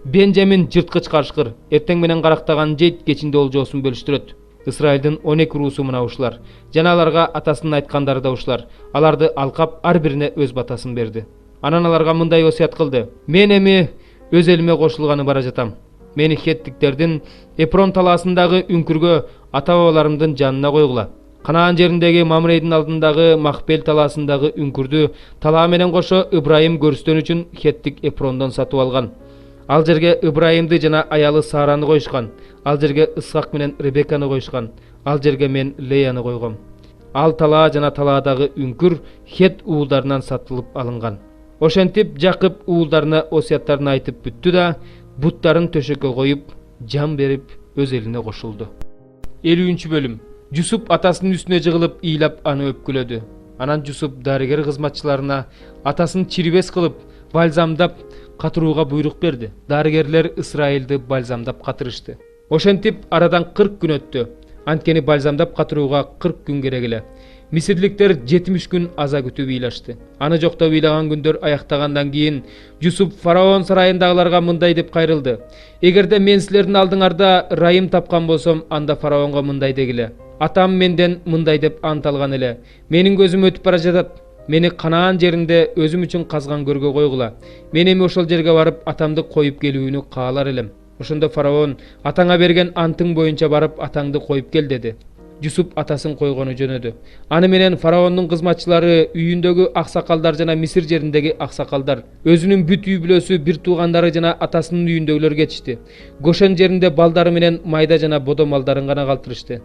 Бенжамин жырткыч кашкыр, эртең менен карактаган жейт кечинде олжосун бөлүштүрөт. Исраилдин 12 руусу мына ушулар. Жана аларга атасынын айткандары да ушулар. Аларды алкап ар бирине өз батасын берди. Анан аларга мындай осуят кылды: "Мен эми өз элиме кошулганы бара жатам. Мени хеттиктердин Эпрон талаасындагы үңкүргө ата-бабаларымдын жанына койгула. Канаан жериндеги Мамрейдин алдындагы Махпел талаасындагы үңкүрдү талаа менен кошо Ибрайым көрүстөн үчүн хеттик Эпрондон сатып алган. Ал жерге Ибрайымды жана аялы Сараны коюшкан. Ал жерге Исхак менен Ребекканы коюшкан. Ал жерге мен Леяны койгом. Ал талаа жана талаадагы үңкүр Хет уулдарынан сатылып алынган." Ошентип Жакып уулдарына осуяттарын айтып бүттү да, буттарын төшөккө коюп, жан берип, өз элине кошулду. 50 бөлүм. Жусуп атасынын үстүнө жыгылып, ыйлап аны өпкүлөдү. Анан Жусуп дарыгер кызматчыларына атасын чирибес кылып, бальзамдап катырууга буйрук берди. Дарыгерлер Исраилди бальзамдап катырышты. Ошентип арадан 40 күн өттү. Анткени бальзамдап катырууга 40 күн керек эле. Мисирликтер 70 күн аза күтүп ыйлашты. Аны жоктоп ыйлаган күндөр аяктагандан кийин Жусуп фараон сарайындагыларга мындай деп кайрылды: "Эгерде мен силердин алдыңарда ырайым тапкан болсом, анда фараонго мындай дегиле: Атам менден мындай деп ант алган эле: менин көзүм өтүп бара жатат. Мени Канаан жеринде өзүм үчүн казган көргө койгула. Мен эми ошол жерге барып атамды коюп келүүнү каалар элем. Ошондо фараон атаңа берген антың боюнча барып атаңды коюп кел" деди. Жусуп атасын койгону жөнөдү. Аны менен фараондун кызматчылары, үйүндөгү аксакалдар жана Мисир жериндеги аксакалдар, өзүнүн бүт үй бүлөсү, бир туугандары жана атасынын үйүндөгүлөр кетишти. Гошен жеринде балдары менен майда жана бодо малдарын гана калтырышты.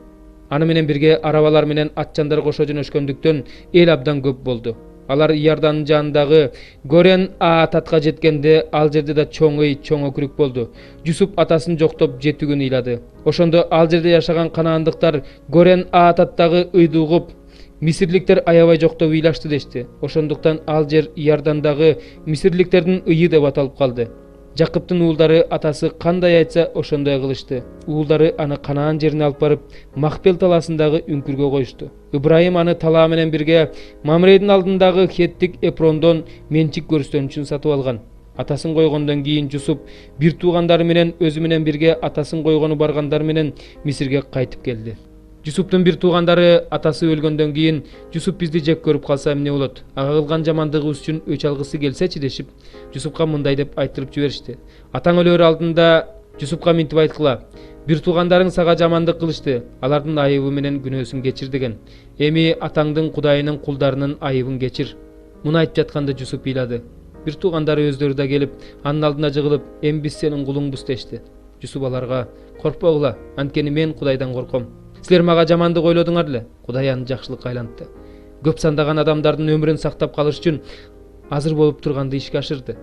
Аны менен бирге арабалар менен атчандар кошо жөнөшкөндүктөн эл абдан көп болду. Алар Иордандын жанындагы Горен Аататка жеткенде ал жерде да чоң өкүрүк болду. Жусуп атасын жоктоп 7 күн ыйлады. Ошондо ал жерде жашаган канаандыктар Горен Аататтагы ыйды угуп, мисирликтер аябай жоктоп ыйлашты дешти. Ошондуктан ал жер Иордандагы мисирликтердин ыйы деп аталып калды. Жакыптын уулдары атасы кандай айтса ошондой кылышты. Уулдары аны Канаан жерине алып барып, Махпел талаасындагы үңкүргө коюшту. Ибрайым аны талаа менен бирге Мамрейдин алдындагы хеттик Эпрондон менчик көрүстөн үчүн сатып алган. Атасын койгондон кийин Жусуп бир туугандары менен өзү менен бирге атасын койгону баргандар менен Мисирге кайтып келди. Жусуптун бир туугандары атасы өлгөндөн кийин Жусуп бизди жек көрүп калса эмне болот? Ага кылган жамандыгыбыз үчүн өч алгысы келсечи дешип, Жусупка мындай деп айтырып жиберишти: "Атаң өлөр алдында Жусупка минтип айткыла: бир туугандарың сага жамандык кылышты, алардын айыбы менен күнөөсүн кечир" деген. Эми атаңдын Кудайынын кулдарынын айыбын кечир. Муну айтып жатканда Жусуп ыйлады. Бир туугандары өздөрү да келип, анын алдына жыгылып, "Эми биз сенин кулуңбуз" дешти. Жусуп аларга: "Коркпогула, анткени мен Кудайдан корком. Силер мага жамандык ойлодуңар эле, Кудай аны жакшылыкка айлантты. Көп сандаган адамдардын өмүрүн сактап калыш үчүн азыр болуп турганды ишке ашырды."